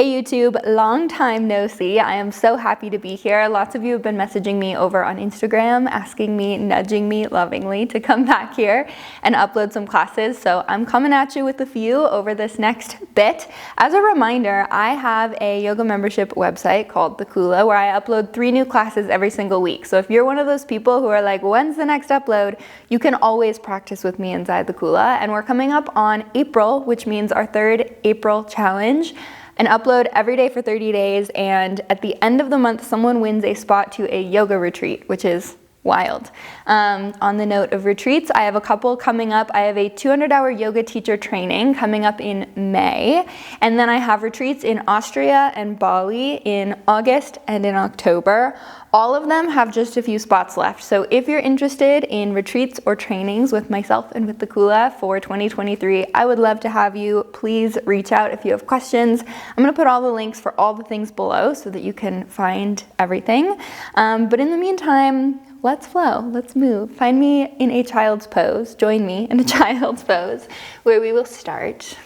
Hey YouTube, long time no see. I am so happy to be here. Lots of you have been messaging me over on Instagram, asking me, nudging me lovingly to come back here and upload some classes. So I'm coming at you with a few over this next bit. As a reminder, I have a yoga membership website called The Kula where I upload 3 new classes every single week. So if you're one of those people who are like, when's the next upload? You can always practice with me inside The Kula. And we're coming up on April, which means our 3rd April challenge. An upload every day for 30 days, and at the end of the month, someone wins a spot to a yoga retreat, which is wild. On the note of retreats, I have a couple coming up. I have a 200-hour yoga teacher training coming up in May, and then I have retreats in Austria and Bali in August and in October. All of them have just a few spots left. So if you're interested in retreats or trainings with myself and with the Kula for 2023, I would love to have you. Please reach out if you have questions. I'm gonna put all the links for all the things below so that you can find everything. But in the meantime, let's flow, let's move. Find me in a child's pose, join me in a child's pose, where we will start.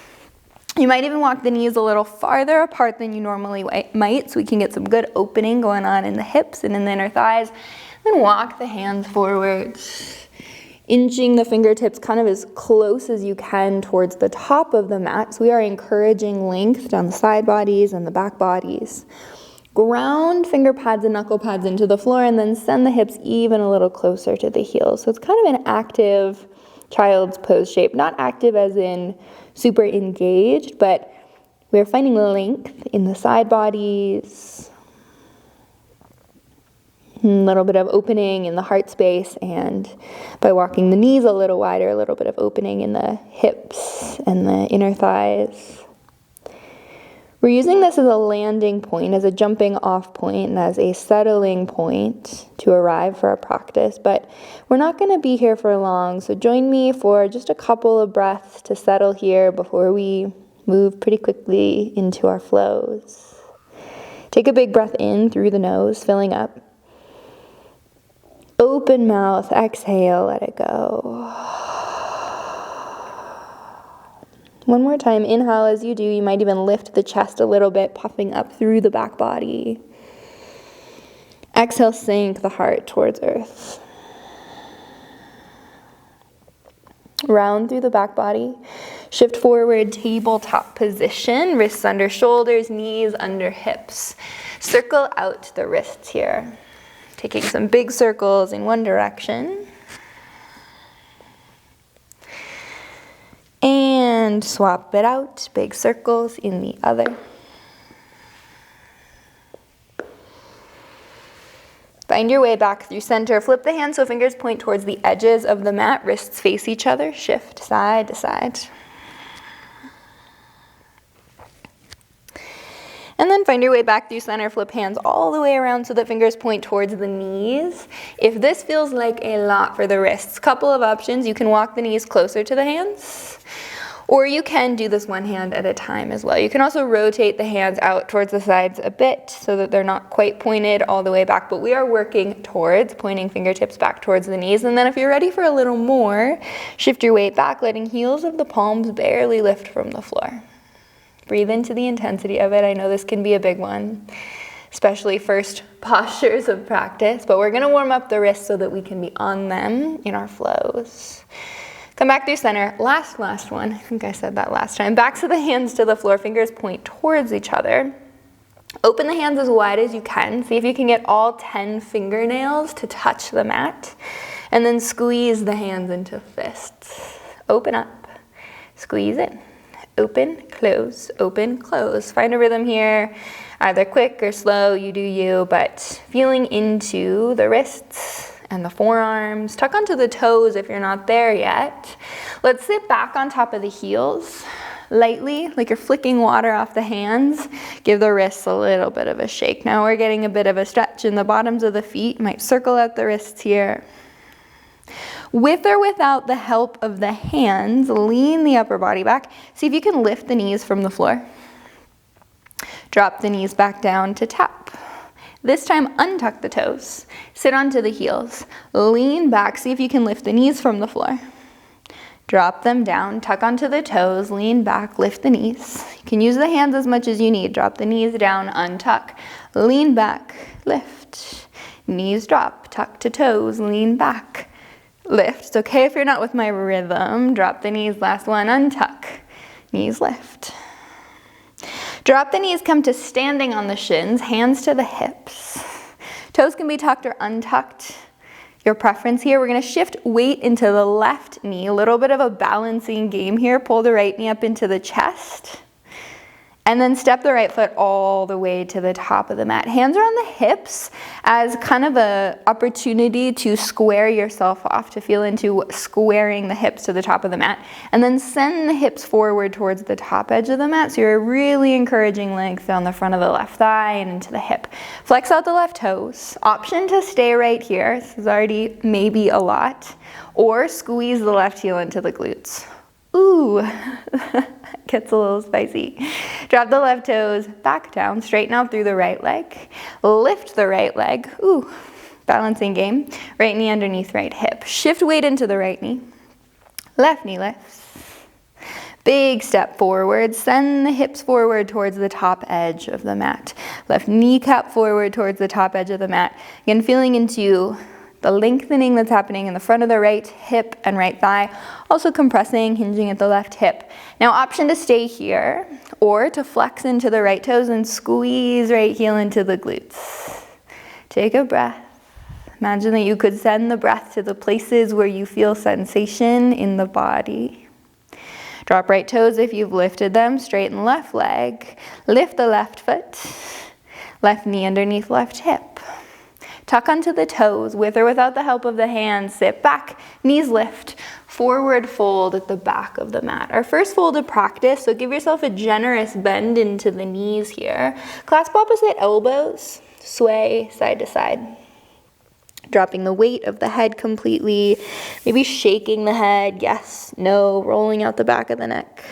You might even walk the knees a little farther apart than you normally might, so we can get some good opening going on in the hips and in the inner thighs. Then walk the hands forward, inching the fingertips kind of as close as you can towards the top of the mat. So we are encouraging length down the side bodies and the back bodies. Ground finger pads and knuckle pads into the floor, and then send the hips even a little closer to the heels. So it's kind of an active child's pose shape. Not active as in super engaged, but we're finding length in the side bodies. A little bit of opening in the heart space, and by walking the knees a little wider, a little bit of opening in the hips and the inner thighs. We're using this as a landing point, as a jumping off point, and as a settling point to arrive for our practice. But we're not going to be here for long, so join me for just a couple of breaths to settle here before we move pretty quickly into our flows. Take a big breath in through the nose, filling up. Open mouth, exhale, let it go. One more time, inhale. As you do, you might even lift the chest a little bit, puffing up through the back body. Exhale, sink the heart towards earth. Round through the back body. Shift forward, tabletop position. Wrists under shoulders, knees under hips. Circle out the wrists here. Taking some big circles in one direction. And swap it out, big circles in the other. Find your way back through center. Flip the hands so fingers point towards the edges of the mat. Wrists face each other. Shift side to side. And then find your way back through center. Flip hands all the way around so that fingers point towards the knees. If this feels like a lot for the wrists, couple of options. You can walk the knees closer to the hands, or you can do this one hand at a time as well. You can also rotate the hands out towards the sides a bit so that they're not quite pointed all the way back, but we are working towards pointing fingertips back towards the knees. And then if you're ready for a little more, shift your weight back, letting heels of the palms barely lift from the floor. Breathe into the intensity of it. I know this can be a big one, especially first postures of practice, but we're gonna warm up the wrists so that we can be on them in our flows. Come back through center. Last one. I think I said that last time. Backs of the hands to the floor. Fingers point towards each other. Open the hands as wide as you can. See if you can get all 10 fingernails to touch the mat. And then squeeze the hands into fists. Open up. Squeeze in. Open, close, open, close. Find a rhythm here. Either quick or slow, you do you, but feeling into the wrists and the forearms. Tuck onto the toes if you're not there yet. Let's sit back on top of the heels lightly, like you're flicking water off the hands. Give the wrists a little bit of a shake. Now we're getting a bit of a stretch in the bottoms of the feet. Might circle out the wrists here. With or without the help of the hands, lean the upper body back. See if you can lift the knees from the floor. Drop the knees back down to tap. This time, untuck the toes. Sit onto the heels. Lean back. See if you can lift the knees from the floor. Drop them down, tuck onto the toes, lean back, lift the knees. You can use the hands as much as you need. Drop the knees down, untuck, lean back, lift. Knees drop, tuck to toes, lean back, lift. It's okay if you're not with my rhythm. Drop the knees, last one, untuck, knees lift. Drop the knees, come to standing on the shins, hands to the hips. Toes can be tucked or untucked. Your preference here. We're going to shift weight into the left knee, a little bit of a balancing game here. Pull the right knee up into the chest. And then step the right foot all the way to the top of the mat. Hands are on the hips as kind of an opportunity to square yourself off, to feel into squaring the hips to the top of the mat. And then send the hips forward towards the top edge of the mat. So you're really encouraging length on the front of the left thigh and into the hip. Flex out the left toes. Option to stay right here. This is already maybe a lot. Or squeeze the left heel into the glutes. Ooh, gets a little spicy. Drop the left toes back down, straighten out through the right leg. Lift the right leg. Ooh, balancing game. Right knee underneath right hip. Shift weight into the right knee. Left knee lifts. Big step forward. Send the hips forward towards the top edge of the mat. Left kneecap forward towards the top edge of the mat. Again, feeling into the lengthening that's happening in the front of the right hip and right thigh, also compressing, hinging at the left hip. Now, option to stay here or to flex into the right toes and squeeze right heel into the glutes. Take a breath. Imagine that you could send the breath to the places where you feel sensation in the body. Drop right toes if you've lifted them, straighten left leg, lift the left foot, left knee underneath left hip. Tuck onto the toes, with or without the help of the hands. Sit back, knees lift, forward fold at the back of the mat. Our first fold of practice, so give yourself a generous bend into the knees here. Clasp opposite elbows, sway side to side. Dropping the weight of the head completely, maybe shaking the head, yes, no, rolling out the back of the neck.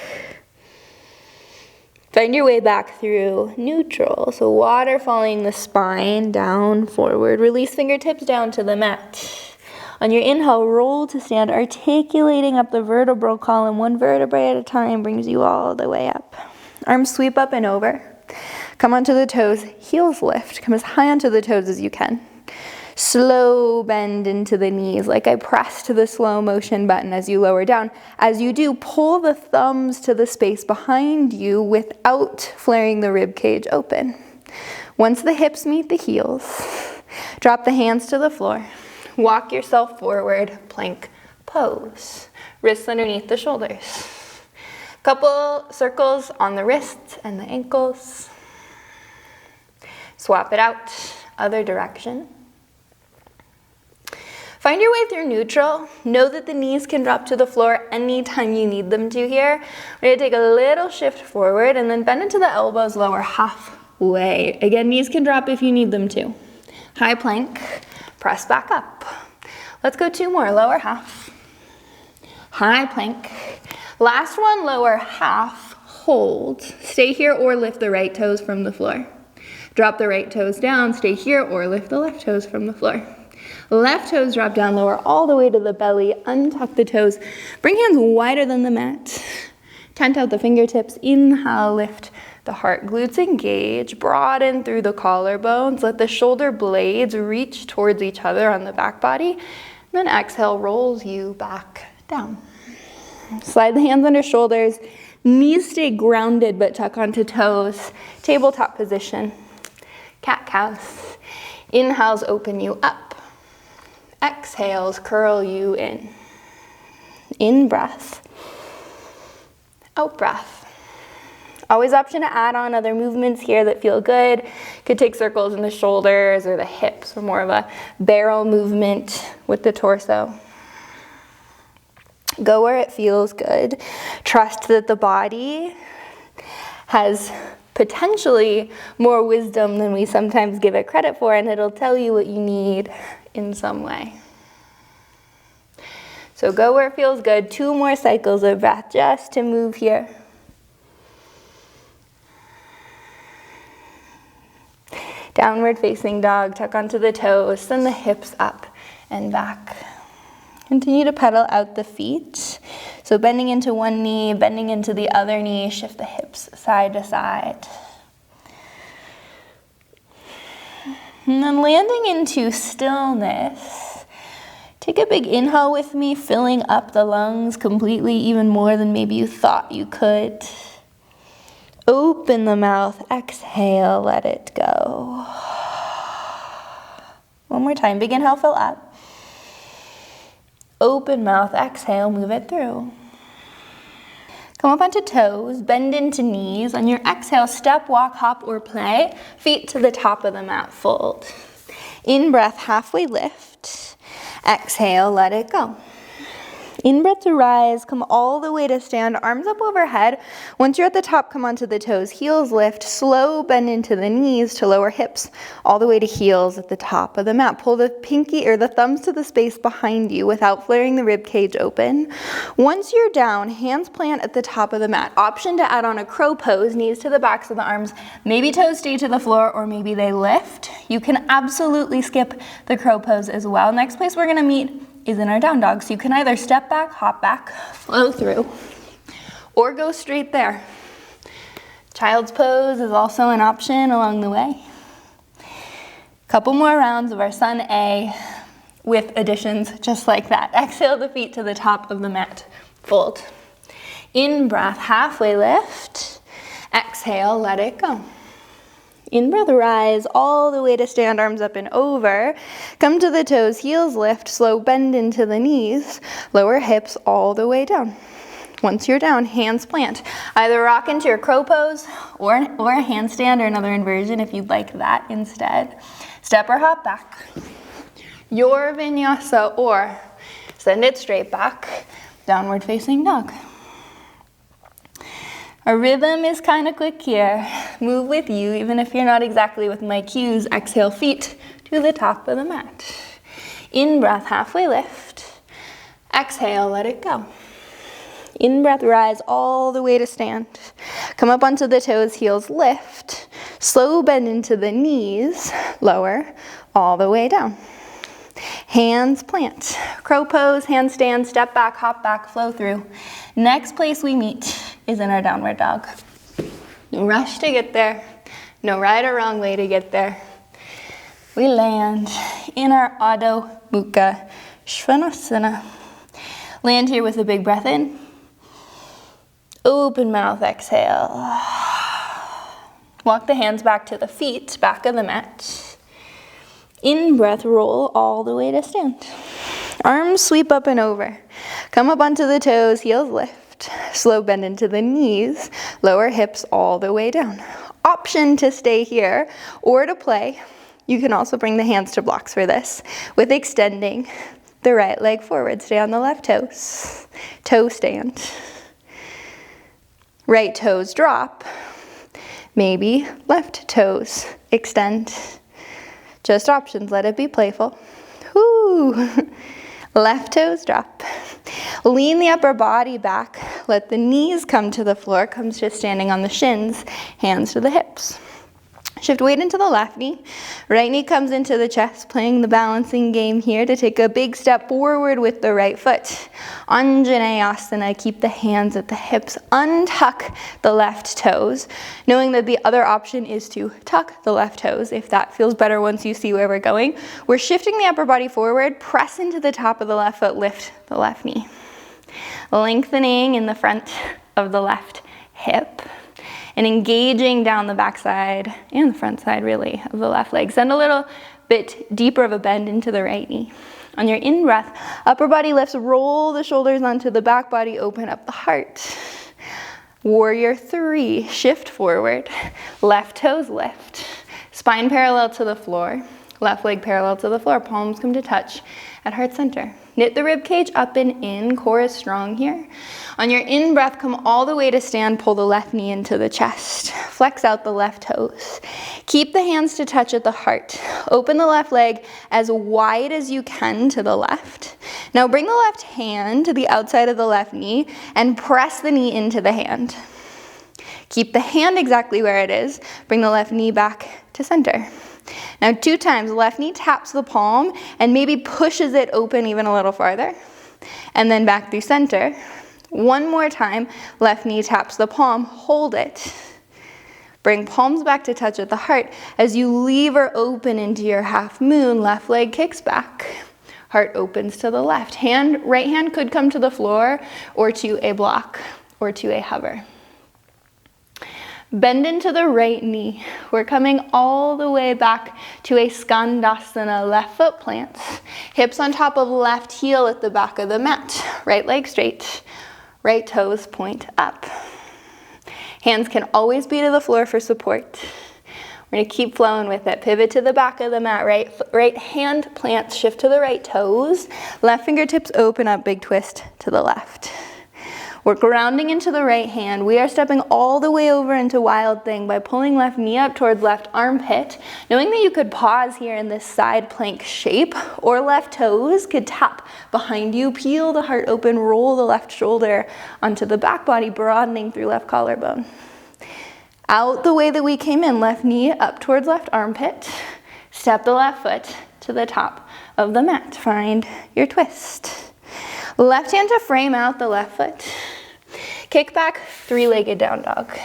Find your way back through neutral. So waterfalling the spine down, forward. Release fingertips down to the mat. On your inhale, roll to stand, articulating up the vertebral column. One vertebrae at a time brings you all the way up. Arms sweep up and over. Come onto the toes, heels lift. Come as high onto the toes as you can. Slow bend into the knees, like I pressed the slow motion button as you lower down. As you do, pull the thumbs to the space behind you without flaring the rib cage open. Once the hips meet the heels, drop the hands to the floor. Walk yourself forward, plank pose. Wrists underneath the shoulders. Couple circles on the wrists and the ankles. Swap it out, other direction. Find your way through neutral. Know that the knees can drop to the floor anytime you need them to here. We're gonna take a little shift forward and then bend into the elbows, lower halfway. Again, knees can drop if you need them to. High plank, press back up. Let's go 2 more, lower half. High plank. Last one, lower half, hold. Stay here or lift the right toes from the floor. Drop the right toes down, stay here or lift the left toes from the floor. Left toes drop down, lower all the way to the belly, untuck the toes. Bring hands wider than the mat. Tent out the fingertips, inhale, lift the heart. Glutes engage, broaden through the collarbones. Let the shoulder blades reach towards each other on the back body. And then exhale, rolls you back down. Slide the hands under shoulders. Knees stay grounded but tuck onto toes. Tabletop position. Cat-cows. Inhales open you up. Exhales curl you in. In breath. Out breath. Always option to add on other movements here that feel good. Could take circles in the shoulders or the hips, or more of a barrel movement with the torso. Go where it feels good. Trust that the body has potentially more wisdom than we sometimes give it credit for, and it'll tell you what you need in some way. So go where it feels good. 2 more cycles of breath just to move here. Downward facing dog, tuck onto the toes, send the hips up and back. Continue to pedal out the feet. So bending into one knee, bending into the other knee, shift the hips side to side. And then landing into stillness. Take a big inhale with me, filling up the lungs completely, even more than maybe you thought you could. Open the mouth, exhale, let it go. One more time, big inhale, fill up. Open mouth, exhale, move it through. Come up onto toes, bend into knees. On your exhale, step, walk, hop, or play. Feet to the top of the mat, fold. In breath, halfway lift. Exhale, let it go. In breath to rise, come all the way to stand, arms up overhead. Once you're at the top, come onto the toes, heels lift, slow bend into the knees to lower hips, all the way to heels at the top of the mat. Pull the pinky or the thumbs to the space behind you without flaring the rib cage open. Once you're down, hands plant at the top of the mat. Option to add on a crow pose, knees to the backs of the arms. Maybe toes stay to the floor or maybe they lift. You can absolutely skip the crow pose as well. Next place we're gonna meet is in our down dog. So you can either step back, hop back, flow through, or go straight there. Child's pose is also an option along the way. Couple more rounds of our Sun A with additions just like that. Exhale the feet to the top of the mat, fold. In breath, halfway lift. Exhale, let it go. In breath, rise all the way to stand, arms up and over. Come to the toes, heels lift, slow bend into the knees. Lower hips all the way down. Once you're down, hands plant. Either rock into your crow pose or a handstand or another inversion if you'd like that instead. Step or hop back. Your vinyasa, or send it straight back. Downward facing dog. Our rhythm is kind of quick here. Move with you, even if you're not exactly with my cues. Exhale, feet to the top of the mat. In breath, halfway lift. Exhale, let it go. In breath, rise all the way to stand. Come up onto the toes, heels lift. Slow bend into the knees, lower, all the way down. Hands plant. Crow pose, handstand, step back, hop back, flow through. Next place we meet is in our downward dog. No rush to get there. No right or wrong way to get there. We land in our Adho Mukha Svanasana. Land here with a big breath in. Open mouth, exhale. Walk the hands back to the feet, back of the mat. In breath, roll all the way to stand. Arms sweep up and over. Come up onto the toes, heels lift. Slow bend into the knees. Lower hips all the way down. Option to stay here or to play. You can also bring the hands to blocks for this with extending the right leg forward. Stay on the left toes. Toe stand. Right toes drop. Maybe left toes extend. Just options, let it be playful. Whoo! Left toes drop. Lean the upper body back. Let the knees come to the floor. Comes to standing on the shins. Hands to the hips. Shift weight into the left knee. Right knee comes into the chest, playing the balancing game here to take a big step forward with the right foot. Anjaneyasana, keep the hands at the hips. Untuck the left toes, knowing that the other option is to tuck the left toes, if that feels better once you see where we're going. We're shifting the upper body forward, press into the top of the left foot, lift the left knee. Lengthening in the front of the left hip. And engaging down the back side and the front side, really, of the left leg. Send a little bit deeper of a bend into the right knee. On your in-breath, upper body lifts, roll the shoulders onto the back body, open up the heart. Warrior 3, shift forward, left toes lift. Spine parallel to the floor, left leg parallel to the floor, palms come to touch at heart center. Knit the rib cage up and in, core is strong here. On your in-breath, come all the way to stand, pull the left knee into the chest. Flex out the left toes. Keep the hands to touch at the heart. Open the left leg as wide as you can to the left. Now bring the left hand to the outside of the left knee and press the knee into the hand. Keep the hand exactly where it is. Bring the left knee back to center. Now 2 times, left knee taps the palm and maybe pushes it open even a little farther. And then back through center. One more time, left knee taps the palm, hold it. Bring palms back to touch at the heart. As you lever open into your half moon, left leg kicks back. Heart opens to the left. Right hand could come to the floor or to a block or to a hover. Bend into the right knee. We're coming all the way back to a skandasana, left foot plants. Hips on top of left heel at the back of the mat. Right leg straight, right toes point up. Hands can always be to the floor for support. We're gonna keep flowing with it. Pivot to the back of the mat, right hand plants, shift to the right toes. Left fingertips open up, big twist to the left. We're grounding into the right hand. We are stepping all the way over into Wild Thing by pulling left knee up towards left armpit, knowing that you could pause here in this side plank shape, or left toes could tap behind you, peel the heart open, roll the left shoulder onto the back body, broadening through left collarbone. Out the way that we came in, left knee up towards left armpit, step the left foot to the top of the mat. Find your twist. Left hand to frame out the left foot. Kick back, three-legged down dog.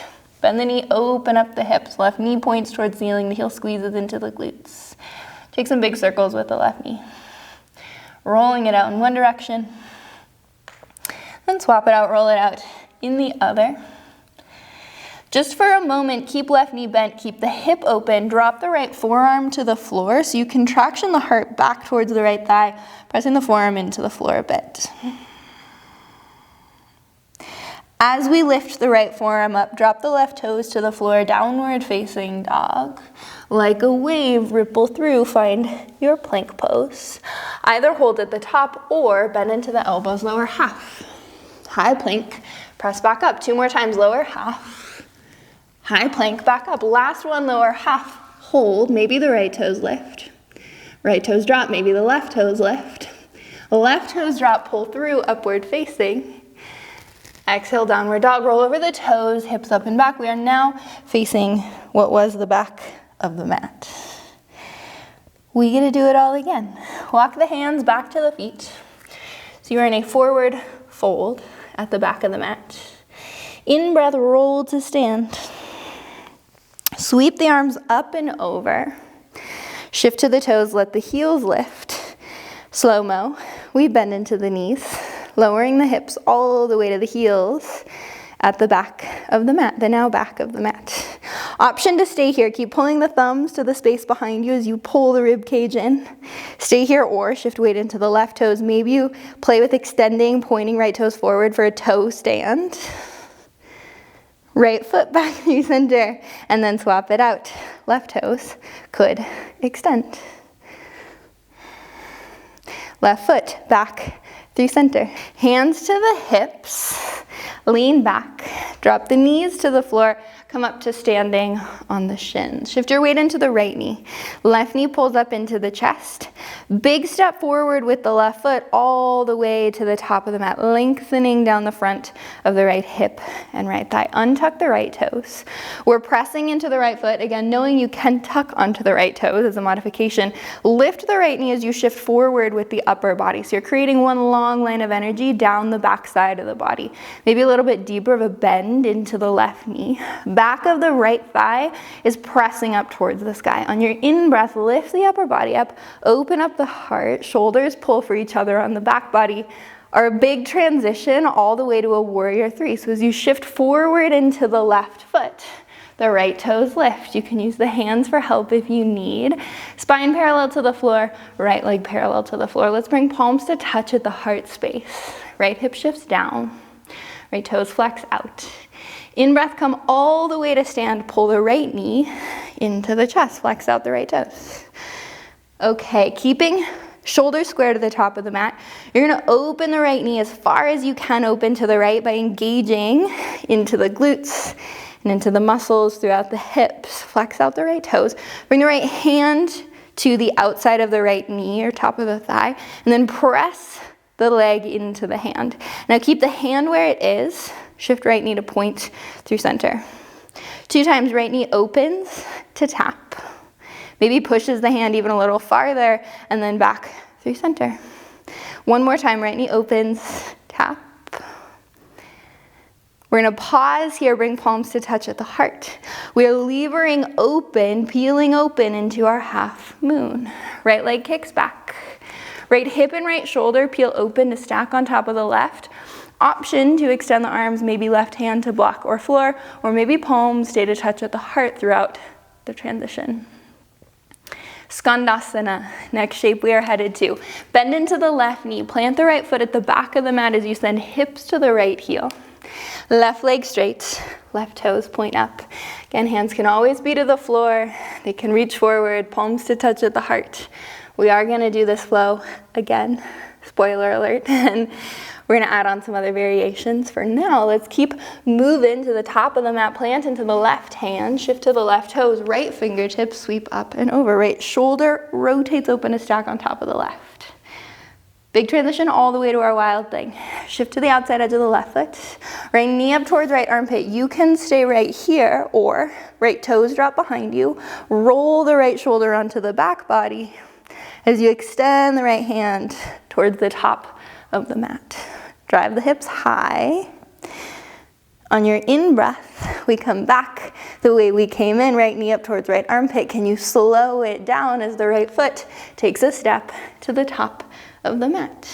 Bend the knee, open up the hips. Left knee points towards ceiling, the heel squeezes into the glutes. Take some big circles with the left knee. Rolling it out in one direction. Then swap it out, roll it out in the other. Just for a moment, keep left knee bent, keep the hip open, drop the right forearm to the floor so you contraction the heart back towards the right thigh, pressing the forearm into the floor a bit. As we lift the right forearm up, drop the left toes to the floor, downward facing dog. Like a wave, ripple through, find your plank pose. Either hold at the top or bend into the elbows, lower half. High plank, press back up. 2 more times, lower half. High plank, back up. Last one, lower half. Hold, maybe the right toes lift. Right toes drop, maybe the left toes lift. Left toes drop, pull through, upward facing. Exhale, downward dog, roll over the toes, hips up and back. We are now facing what was the back of the mat. We get to do it all again. Walk the hands back to the feet. So you're in a forward fold at the back of the mat. In breath, roll to stand. Sweep the arms up and over. Shift to the toes, let the heels lift. Slow-mo, we bend into the knees, lowering the hips all the way to the heels at the back of the mat, the now back of the mat. Option to stay here. Keep pulling the thumbs to the space behind you as you pull the rib cage in. Stay here or shift weight into the left toes. Maybe you play with extending, pointing right toes forward for a toe stand. Right foot back through center and then swap it out. Left toes could extend. Left foot back through center. Hands to the hips, lean back, drop the knees to the floor, come up to standing on the shins. Shift your weight into the right knee. Left knee pulls up into the chest. Big step forward with the left foot all the way to the top of the mat, lengthening down the front of the right hip and right thigh. Untuck the right toes. We're pressing into the right foot, again, knowing you can tuck onto the right toes as a modification. Lift the right knee as you shift forward with the upper body. So you're creating one long line of energy down the back side of the body. Maybe a little bit deeper of a bend into the left knee. Back of the right thigh is pressing up towards the sky. On your in-breath, lift the upper body up, open up the heart, shoulders pull for each other on the back body. Our big transition all the way to a warrior 3. So as you shift forward into the left foot, the right toes lift. You can use the hands for help if you need. Spine parallel to the floor, right leg parallel to the floor. Let's bring palms to touch at the heart space. Right hip shifts down, right toes flex out. In breath, come all the way to stand. Pull the right knee into the chest. Flex out the right toes. Okay, keeping shoulders square to the top of the mat. You're gonna open the right knee as far as you can open to the right by engaging into the glutes and into the muscles throughout the hips. Flex out the right toes. Bring the right hand to the outside of the right knee or top of the thigh, and then press the leg into the hand. Now keep the hand where it is. Shift right knee to point through center. 2 times, right knee opens to tap. Maybe pushes the hand even a little farther and then back through center. 1 more time, right knee opens, tap. We're gonna pause here, bring palms to touch at the heart. We're levering open, peeling open into our half moon. Right leg kicks back. Right hip and right shoulder peel open to stack on top of the left. Option to extend the arms, maybe left hand to block or floor, or maybe palms stay to touch at the heart throughout the transition. Skandasana, next shape we are headed to. Bend into the left knee, plant the right foot at the back of the mat as you send hips to the right heel. Left leg straight, left toes point up. Again, hands can always be to the floor. They can reach forward, palms to touch at the heart. We are gonna do this flow again, spoiler alert, and we're gonna add on some other variations. For now, let's keep moving to the top of the mat, plant into the left hand, shift to the left toes, right fingertips sweep up and over, right shoulder rotates open to stack on top of the left. Big transition all the way to our wild thing. Shift to the outside edge of the left foot. Right knee up towards right armpit. You can stay right here, or right toes drop behind you. Roll the right shoulder onto the back body as you extend the right hand towards the top of the mat. Drive the hips high. On your in-breath, we come back the way we came in, right knee up towards right armpit. Can you slow it down as the right foot takes a step to the top of the mat?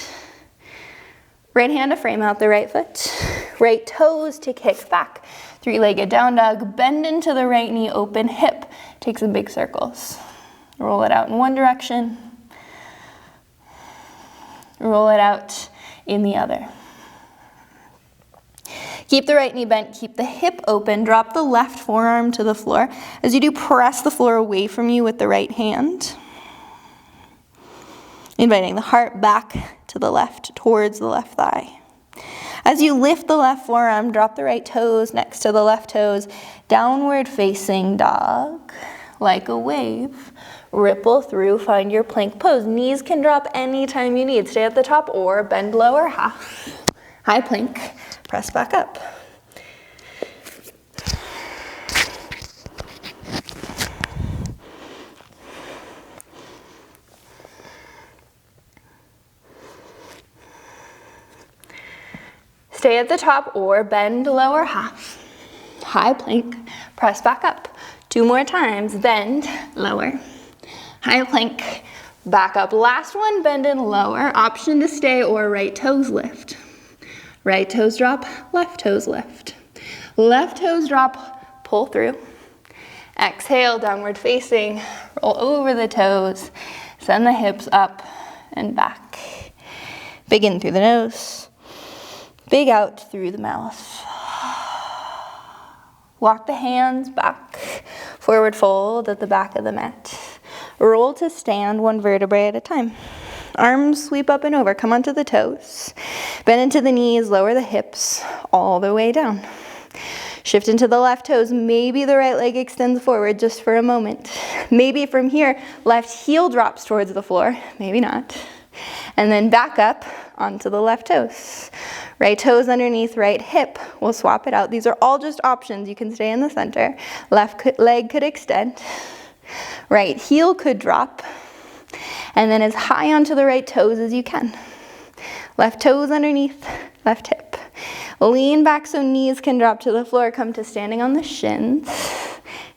Right hand to frame out the right foot. Right toes to kick back. Three-legged down dog. Bend into the right knee, open hip. Take some big circles. Roll it out in one direction. Roll it out in the other. Keep the right knee bent, keep the hip open, drop the left forearm to the floor. As you do, press the floor away from you with the right hand. Inviting the heart back to the left, towards the left thigh. As you lift the left forearm, drop the right toes next to the left toes, downward facing dog, like a wave. Ripple through, find your plank pose. Knees can drop anytime you need. Stay at the top or bend lower half. High plank, press back up. Stay at the top or bend lower half. High plank, press back up. 2 more times, bend, lower. High plank, back up. Last one, bend and lower. Option to stay or right toes lift. Right toes drop, left toes lift. Left toes drop, pull through. Exhale, downward facing, roll over the toes. Send the hips up and back. Big in through the nose. Big out through the mouth. Walk the hands back. Forward fold at the back of the mat. Roll to stand, 1 vertebrae at a time. Arms sweep up and over, come onto the toes. Bend into the knees, lower the hips all the way down. Shift into the left toes. Maybe the right leg extends forward just for a moment. Maybe from here, left heel drops towards the floor. Maybe not. And then back up onto the left toes. Right toes underneath right hip. We'll swap it out. These are all just options. You can stay in the center. Left leg could extend. Right heel could drop. And then as high onto the right toes as you can. Left toes underneath, left hip. Lean back so knees can drop to the floor. Come to standing on the shins.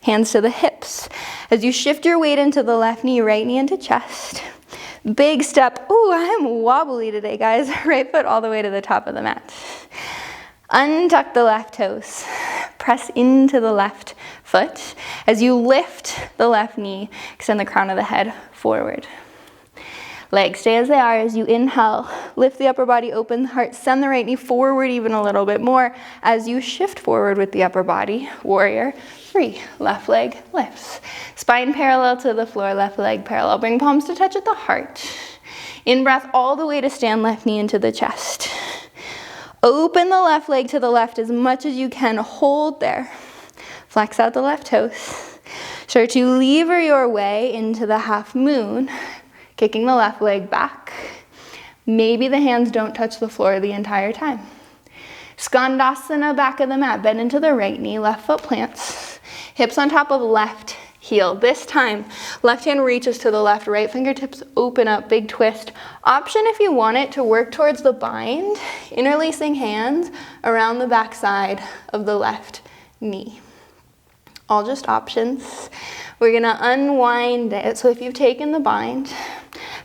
Hands to the hips. As you shift your weight into the left knee, right knee into chest. Big step. Ooh, I'm wobbly today, guys. Right foot all the way to the top of the mat. Untuck the left toes. Press into the left foot. As you lift the left knee, extend the crown of the head forward. Legs stay as they are as you inhale. Lift the upper body, open the heart. Send the right knee forward even a little bit more. As you shift forward with the upper body, warrior, free. Left leg lifts. Spine parallel to the floor, left leg parallel. Bring palms to touch at the heart. In breath all the way to stand, left knee into the chest. Open the left leg to the left as much as you can. Hold there. Flex out the left toes. Start to lever your way into the half moon. Kicking the left leg back. Maybe the hands don't touch the floor the entire time. Skandasana, back of the mat. Bend into the right knee, left foot plants. Hips on top of left heel. This time, left hand reaches to the left, right fingertips open up, big twist. Option if you want it to work towards the bind, interlacing hands around the back side of the left knee. All just options. We're gonna unwind it. So if you've taken the bind,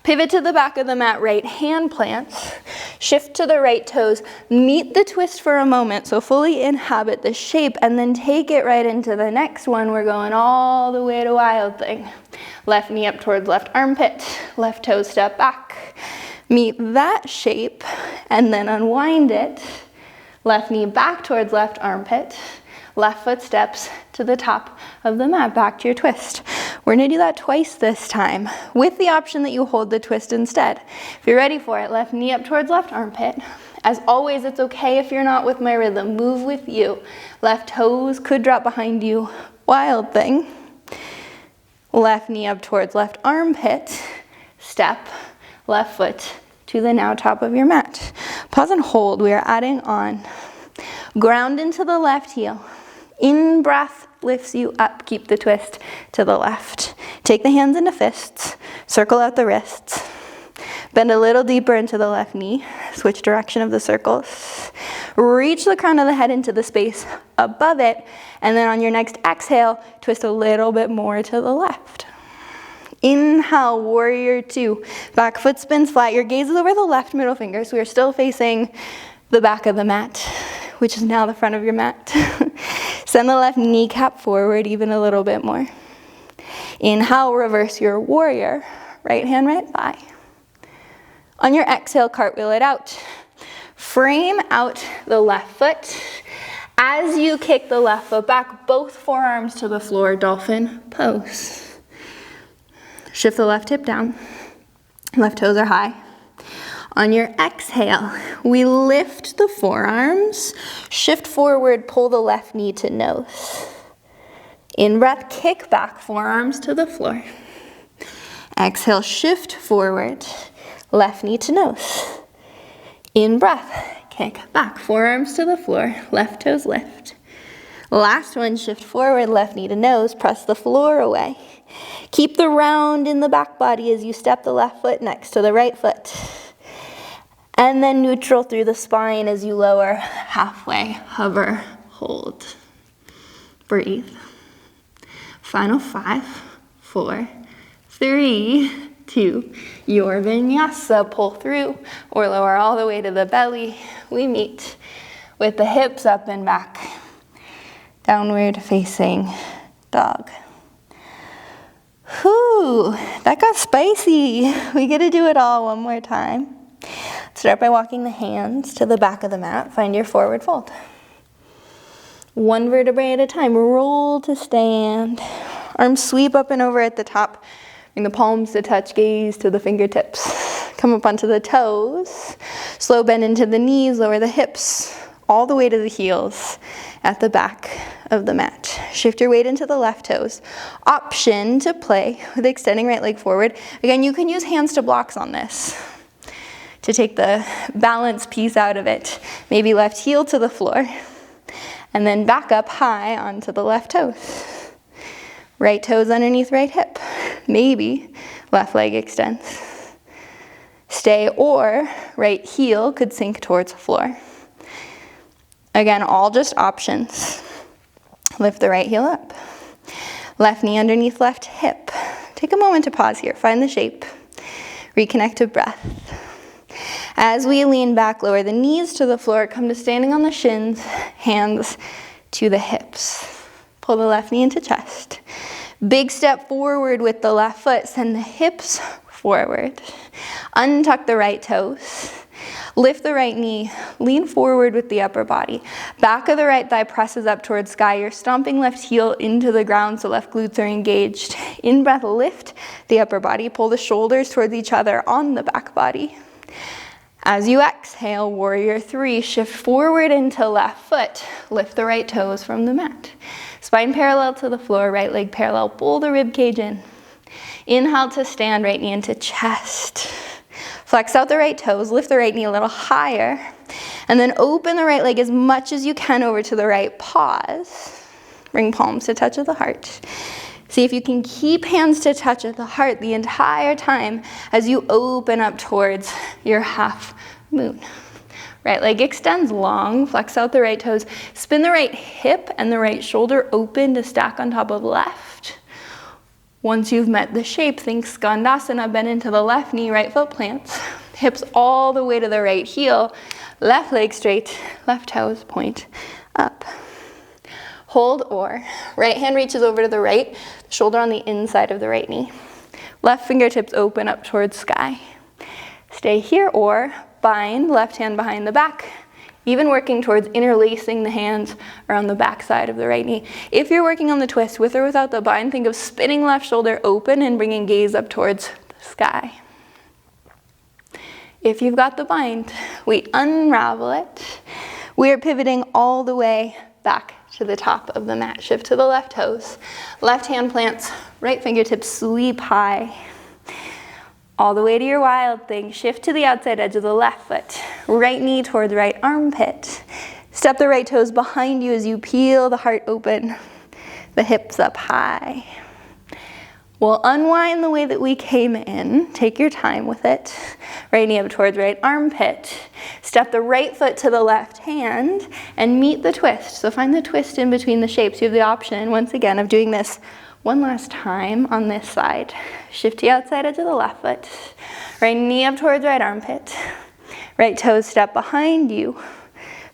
pivot to the back of the mat, right hand plants, shift to the right toes, meet the twist for a moment, so fully inhabit the shape, and then take it right into the next one. We're going all the way to Wild Thing. Left knee up towards left armpit, left toe step back. Meet that shape, and then unwind it. Left knee back towards left armpit, left foot steps to the top of the mat, back to your twist. We're gonna do that twice this time, with the option that you hold the twist instead. If you're ready for it, left knee up towards left armpit. As always, it's okay if you're not with my rhythm, move with you. Left toes could drop behind you, Wild Thing. Left knee up towards left armpit, step, left foot to the now top of your mat. Pause and hold, we are adding on. Ground into the left heel. In breath lifts you up, keep the twist to the left. Take the hands into fists, circle out the wrists. Bend a little deeper into the left knee, switch direction of the circles. Reach the crown of the head into the space above it, and then on your next exhale, twist a little bit more to the left. Inhale, warrior two. Back foot spins flat, your gaze is over the left middle finger, so we are still facing the back of the mat, which is now the front of your mat. Send the left kneecap forward even a little bit more. Inhale, reverse your warrior. Right hand, right thigh. On your exhale, cartwheel it out. Frame out the left foot. As you kick the left foot back, both forearms to the floor, dolphin pose. Shift the left hip down. Left toes are high. On your exhale, we lift the forearms, shift forward, pull the left knee to nose. In breath, kick back, forearms to the floor. Exhale, shift forward, left knee to nose. In breath, kick back, forearms to the floor, left toes lift. Last one, shift forward, left knee to nose, press the floor away. Keep the round in the back body as you step the left foot next to the right foot. And then neutral through the spine as you lower, halfway, hover, hold. Breathe. Final 5, 4, 3, 2. Your vinyasa, pull through or lower all the way to the belly. We meet with the hips up and back. Downward facing dog. Whew, that got spicy. We get to do it all one more time. Start by walking the hands to the back of the mat. Find your forward fold. One vertebrae at a time. Roll to stand. Arms sweep up and over at the top. Bring the palms to touch, gaze to the fingertips. Come up onto the toes. Slow bend into the knees, lower the hips, all the way to the heels at the back of the mat. Shift your weight into the left toes. Option to play with extending right leg forward. Again, you can use hands to blocks on this to take the balance piece out of it. Maybe left heel to the floor, and then back up high onto the left toes. Right toes underneath right hip. Maybe left leg extends. Stay, or right heel could sink towards the floor. Again, all just options. Lift the right heel up. Left knee underneath left hip. Take a moment to pause here, find the shape. Reconnect to breath. As we lean back, lower the knees to the floor, come to standing on the shins, hands to the hips. Pull the left knee into chest. Big step forward with the left foot, send the hips forward. Untuck the right toes. Lift the right knee, lean forward with the upper body. Back of the right thigh presses up towards sky. You're stomping left heel into the ground so left glutes are engaged. In breath, lift the upper body. Pull the shoulders towards each other on the back body. As you exhale, warrior three, shift forward into left foot. Lift the right toes from the mat. Spine parallel to the floor, right leg parallel. Pull the rib cage in. Inhale to stand, right knee into chest. Flex out the right toes, lift the right knee a little higher, and then open the right leg as much as you can over to the right. Pause. Bring palms to touch of the heart. See if you can keep hands to touch at the heart the entire time as you open up towards your half moon. Right leg extends long, flex out the right toes, spin the right hip and the right shoulder open to stack on top of left. Once you've met the shape, think Skandasana, bend into the left knee, right foot plants, hips all the way to the right heel, left leg straight, left toes point up. Hold or right hand reaches over to the right, shoulder on the inside of the right knee. Left fingertips open up towards sky. Stay here or bind left hand behind the back, even working towards interlacing the hands around the back side of the right knee. If you're working on the twist with or without the bind, think of spinning left shoulder open and bringing gaze up towards the sky. If you've got the bind, we unravel it. We are pivoting all the way back to the top of the mat. Shift to the left toes. Left hand plants, right fingertips sweep high. All the way to your wild thing. Shift to the outside edge of the left foot. Right knee towards right armpit. Step the right toes behind you as you peel the heart open. The hips up high. We'll unwind the way that we came in. Take your time with it. Right knee up towards right armpit. Step the right foot to the left hand and meet the twist. So find the twist in between the shapes. You have the option, once again, of doing this one last time on this side. Shift to the outside edge of the left foot. Right knee up towards right armpit. Right toes step behind you.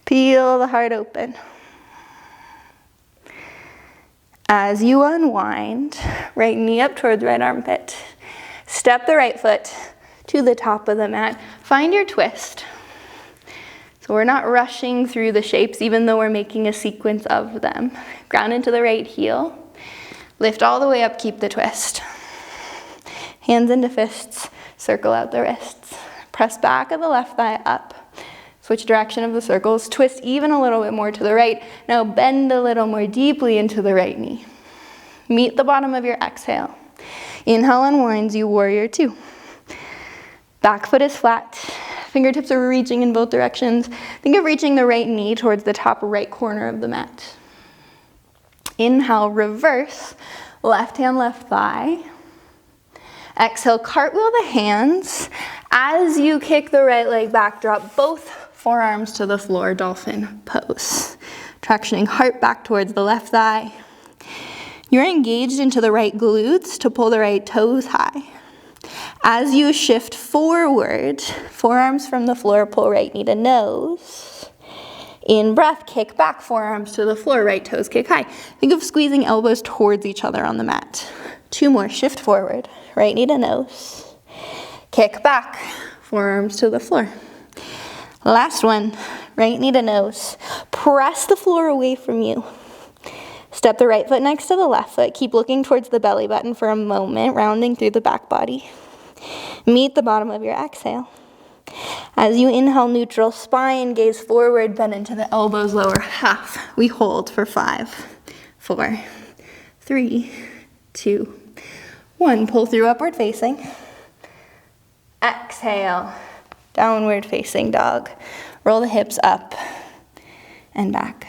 Peel the heart open. As you unwind, right knee up towards right armpit. Step the right foot to the top of the mat. Find your twist. So we're not rushing through the shapes even though we're making a sequence of them. Ground into the right heel. Lift all the way up, keep the twist. Hands into fists, circle out the wrists. Press back of the left thigh up. Switch direction of the circles, twist even a little bit more to the right. Now bend a little more deeply into the right knee. Meet the bottom of your exhale. Inhale unwinds you, warrior two. Back foot is flat. Fingertips are reaching in both directions. Think of reaching the right knee towards the top right corner of the mat. Inhale, reverse, left hand, left thigh. Exhale, cartwheel the hands. As you kick the right leg back, drop both forearms to the floor, dolphin pose. Tractioning heart back towards the left thigh. You're engaged into the right glutes to pull the right toes high. As you shift forward, forearms from the floor, pull right knee to nose. In breath, kick back, forearms to the floor, right toes kick high. Think of squeezing elbows towards each other on the mat. Two more, shift forward, right knee to nose. Kick back, forearms to the floor. Last one, right knee to nose. Press the floor away from you. Step the right foot next to the left foot. Keep looking towards the belly button for a moment, rounding through the back body. Meet the bottom of your exhale. As you inhale, neutral spine, gaze forward, bend into the elbows, lower half. We hold for 5, 4, 3, 2, 1. Pull through upward facing. Exhale, downward facing dog. Roll the hips up and back.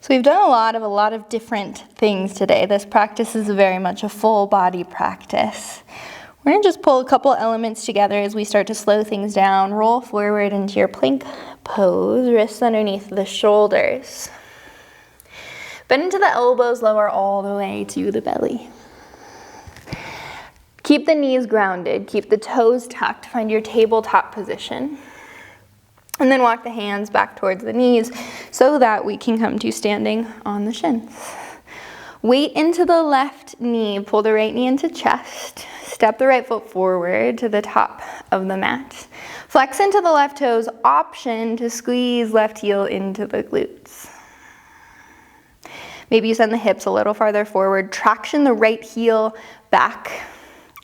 So we've done a lot of different things today. This practice is very much a full body practice. We're going to just pull a couple elements together as we start to slow things down. Roll forward into your plank pose, wrists underneath the shoulders. Bend into the elbows, lower all the way to the belly. Keep the knees grounded, keep the toes tucked, find your tabletop position. And then walk the hands back towards the knees so that we can come to standing on the shins. Weight into the left knee, pull the right knee into chest. Step the right foot forward to the top of the mat. Flex into the left toes, option to squeeze left heel into the glutes. Maybe you send the hips a little farther forward. Traction the right heel back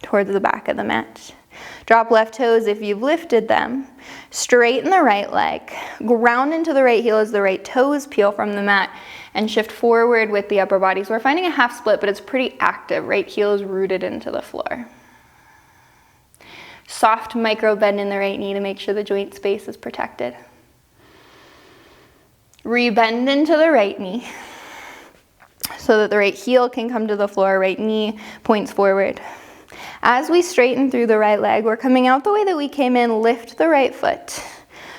towards the back of the mat. Drop left toes if you've lifted them. Straighten the right leg. Ground into the right heel as the right toes peel from the mat and shift forward with the upper body. So we're finding a half split, but it's pretty active. Right heel is rooted into the floor. Soft micro bend in the right knee to make sure the joint space is protected. Rebend into the right knee. so that the right heel can come to the floor, right knee points forward. As we straighten through the right leg, we're coming out the way that we came in, lift the right foot,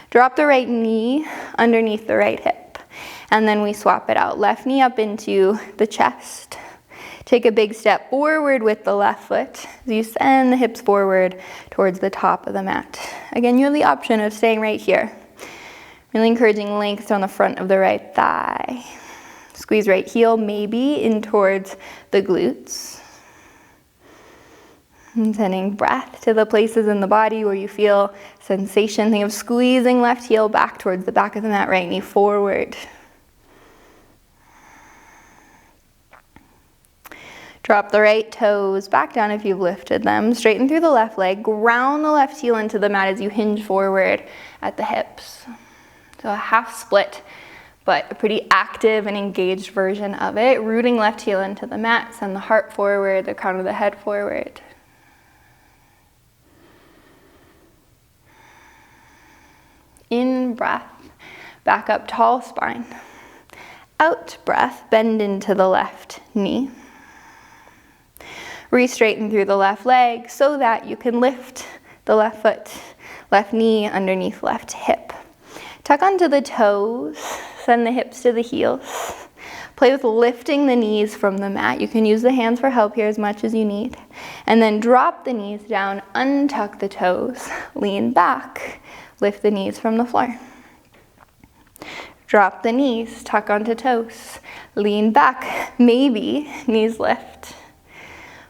drop the right knee underneath the right hip, and then we swap it out. Left knee up into the chest. Take a big step forward with the left foot as you send the hips forward towards the top of the mat. Again, you have the option of staying right here. Really encouraging length on the front of the right thigh. Squeeze right heel maybe in towards the glutes. And sending breath to the places in the body where you feel sensation. Think of squeezing left heel back towards the back of the mat, right knee forward. Drop the right toes back down if you've lifted them. Straighten through the left leg. Ground the left heel into the mat as you hinge forward at the hips. So a half split, but a pretty active and engaged version of it. Rooting left heel into the mat. Send the heart forward, the crown of the head forward. In breath, back up, tall spine. Out breath, bend into the left knee. Re-straighten through the left leg so that you can lift the left foot, left knee underneath left hip. Tuck onto the toes, send the hips to the heels. Play with lifting the knees from the mat. You can use the hands for help here as much as you need. And then drop the knees down, untuck the toes, lean back, lift the knees from the floor. Drop the knees, tuck onto toes, lean back, maybe knees lift.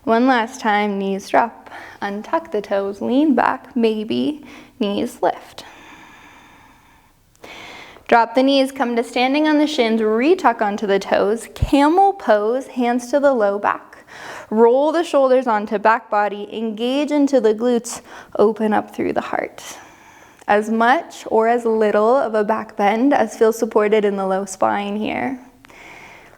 One last time, knees drop, untuck the toes, lean back, maybe knees lift. Drop the knees, come to standing on the shins, retuck onto the toes, camel pose, hands to the low back. Roll the shoulders onto back body, engage into the glutes, open up through the heart. As much or as little of a back bend as feels supported in the low spine here.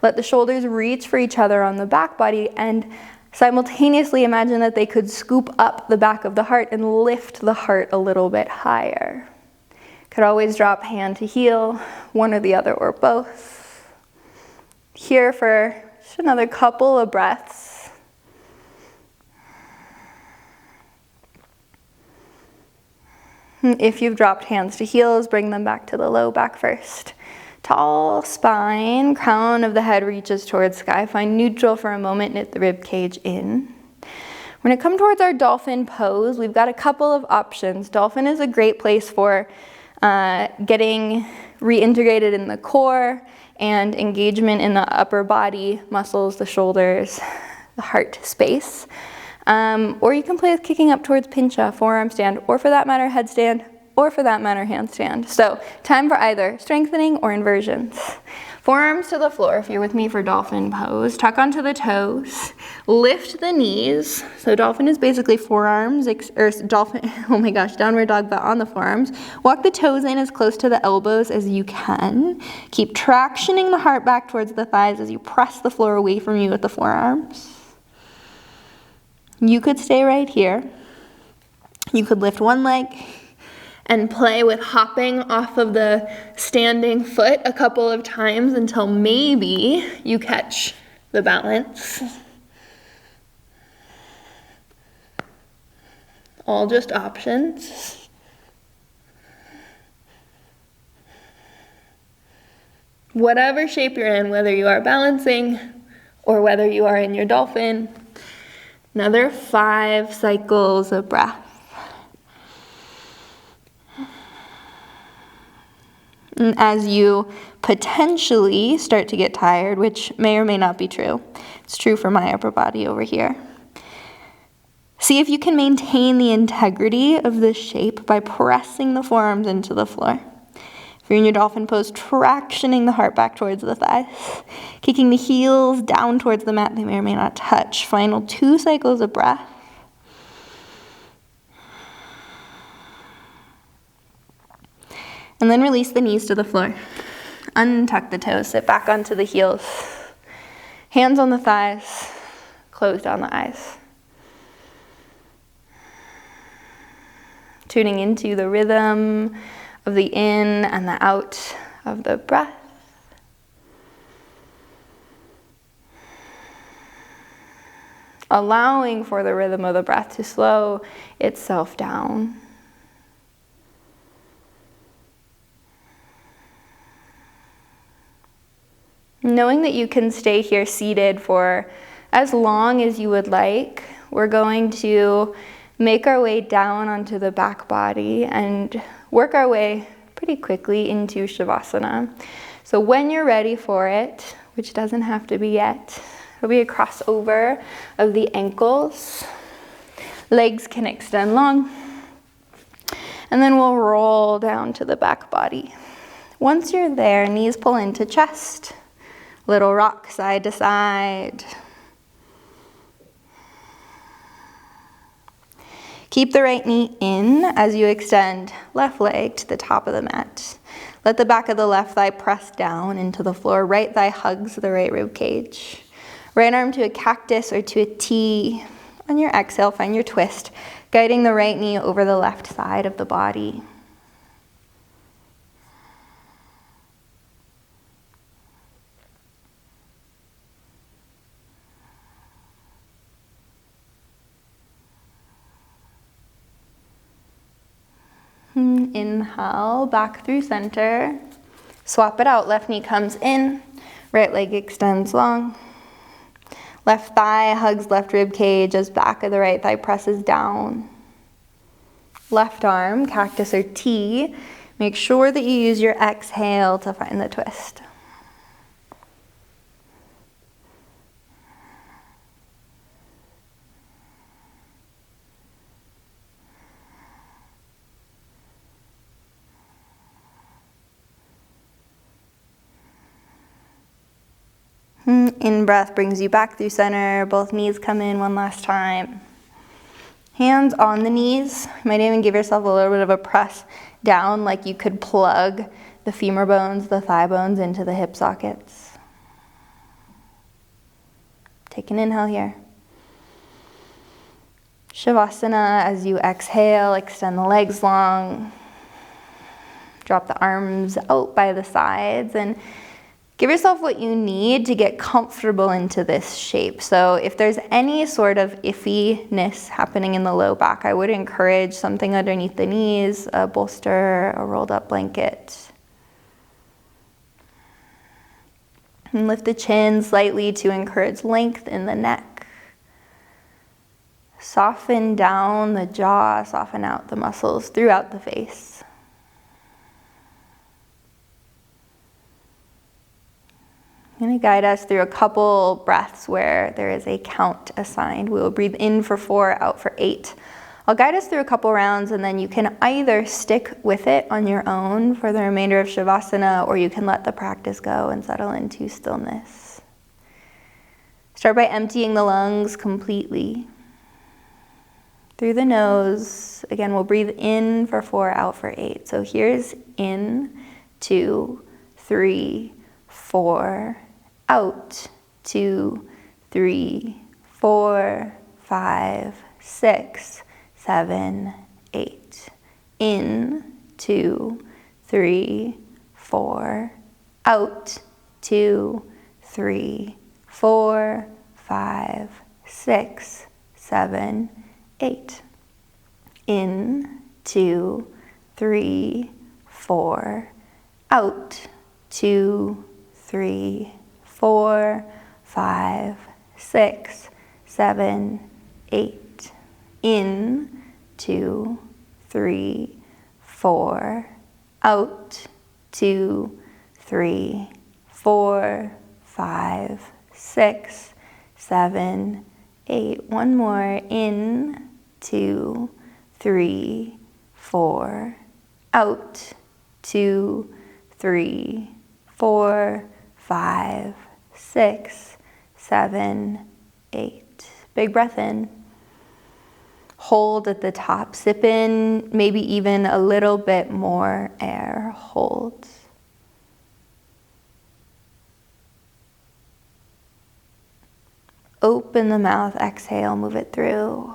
Let the shoulders reach for each other on the back body and simultaneously imagine that they could scoop up the back of the heart and lift the heart a little bit higher. Could always drop hand to heel, one or the other or both. Here for just another couple of breaths. If you've dropped hands to heels, bring them back to the low back first. Tall spine, crown of the head reaches towards sky. Find neutral for a moment, knit the rib cage in. We're gonna come towards our dolphin pose. We've got a couple of options. Dolphin is a great place for getting reintegrated in the core and engagement in the upper body muscles, the shoulders, the heart space. Or you can play with kicking up towards pincha, forearm stand, or for that matter, headstand, or for that matter, handstand. So time for either strengthening or inversions. Forearms to the floor if you're with me for dolphin pose. Tuck onto the toes. Lift the knees. So dolphin is basically forearms, or dolphin, oh my gosh, downward dog, but on the forearms. Walk the toes in as close to the elbows as you can. Keep tractioning the heart back towards the thighs as you press the floor away from you with the forearms. You could stay right here. You could lift one leg and play with hopping off of the standing foot a couple of times until maybe you catch the balance. All just options. Whatever shape you're in, whether you are balancing or whether you are in your dolphin, another 5 cycles of breath. And as you potentially start to get tired, which may or may not be true, it's true for my upper body over here. See if you can maintain the integrity of this shape by pressing the forearms into the floor. If you're in your dolphin pose, tractioning the heart back towards the thighs, kicking the heels down towards the mat, they may or may not touch. Final 2 cycles of breath. And then release the knees to the floor. Untuck the toes, sit back onto the heels. Hands on the thighs, close down the eyes. Tuning into the rhythm of the in and the out of the breath. allowing for the rhythm of the breath to slow itself down. Knowing that you can stay here seated for as long as you would like, we're going to make our way down onto the back body and work our way pretty quickly into Shavasana. So when you're ready for it, which doesn't have to be yet, it'll be a crossover of the ankles. Legs can extend long. And then we'll roll down to the back body. Once you're there, knees pull into chest. Little rock side to side. Keep the right knee in as you extend left leg to the top of the mat. Let the back of the left thigh press down into the floor. Right thigh hugs the right rib cage. Right arm to a cactus or to a T. On your exhale, find your twist, guiding the right knee over the left side of the body. Inhale, back through center. Swap it out. Left knee comes in. Right leg extends long. Left thigh hugs left rib cage as back of the right thigh presses down. Left arm, cactus or T. Make sure that you use your exhale to find the twist. In breath brings you back through center. Both knees come in one last time. Hands on the knees. You might even give yourself a little bit of a press down, like you could plug the femur bones, the thigh bones into the hip sockets. Take an inhale here. Shavasana, as you exhale, extend the legs long. Drop the arms out by the sides and give yourself what you need to get comfortable into this shape. So if there's any sort of iffiness happening in the low back, I would encourage something underneath the knees, a bolster, a rolled up blanket. And lift the chin slightly to encourage length in the neck. Soften down the jaw, soften out the muscles throughout the face. I'm going to guide us through a couple breaths where there is a count assigned. We will breathe in for 4, out for 8. I'll guide us through a couple rounds, and then you can either stick with it on your own for the remainder of Shavasana, or you can let the practice go and settle into stillness. Start by emptying the lungs completely. Through the nose, again, we'll breathe in for 4, out for 8. So here's in, 2, 3, 4, out, 2, 3, 4, 5, 6, 7, 8. In, 2, 3, 4, out, 2, 3, 4, 5, 6, 7, 8. In, 2, 3, 4, out, 2, 3, 4, 5, 6, 7, 8. In, 2, 3, 4, out, 2, 3, 4, 5, 6, 7, 8. One more. In, 2, 3, 4, out, 2, 3, 4, 5, 6, 7, 8. Big breath in. Hold at the top. Sip in maybe even a little bit more air. Hold. Open the mouth. Exhale. Move it through.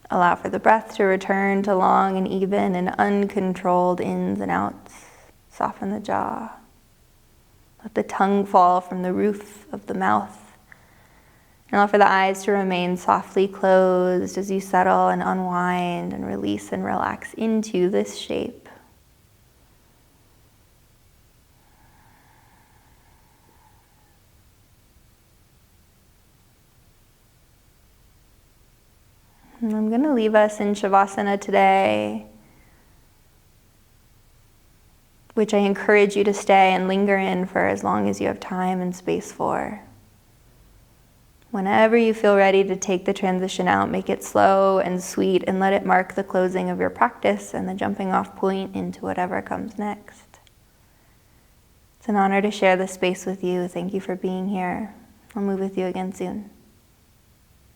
Allow for the breath to return to long and even and uncontrolled ins and outs. Soften the jaw. Let the tongue fall from the roof of the mouth. And allow for the eyes to remain softly closed as you settle and unwind and release and relax into this shape. And I'm going to leave us in Shavasana today, which I encourage you to stay and linger in for as long as you have time and space for. Whenever you feel ready to take the transition out, make it slow and sweet and let it mark the closing of your practice and the jumping off point into whatever comes next. It's an honor to share this space with you. Thank you for being here. I'll move with you again soon.